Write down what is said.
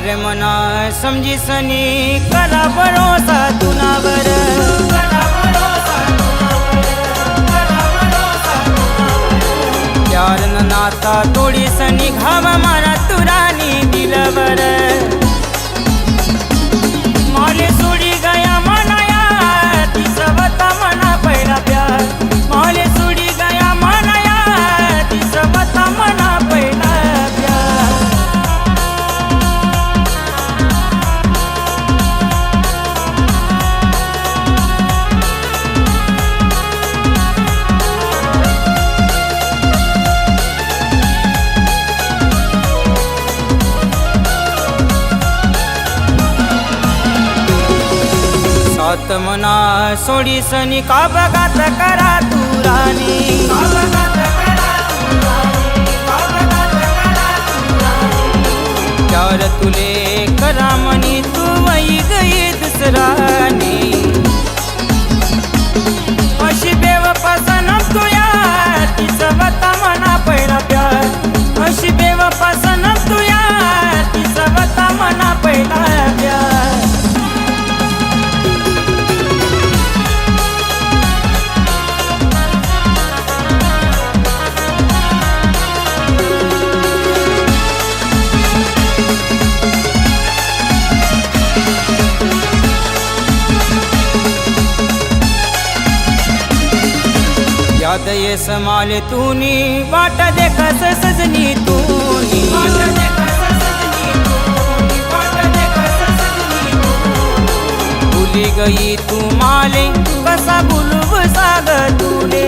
अरे मना समजी सनी करा भरोसा तुनावर प्यार न नाता तोडी सनी घाव मारा तुरानी दिलवर माले सोडी गया मनाया ती सबता मना पहिला प्यार माले सोडी गया मनाया ती सबता मना पहिला प्यार सात मना सोडी सनी का बघात करा तुरानी प्यार तुले करा मनी तू वही गई दुसरानी अशी बेवफा तुया ती सबता मना पहिला प्यार अशी बेवफा तुया ती सबता मना पहिला प्यार याद ये समाले तूनी वाट देखस सजनी तूनी भूली गई तू माले कसा भूलू साग तूने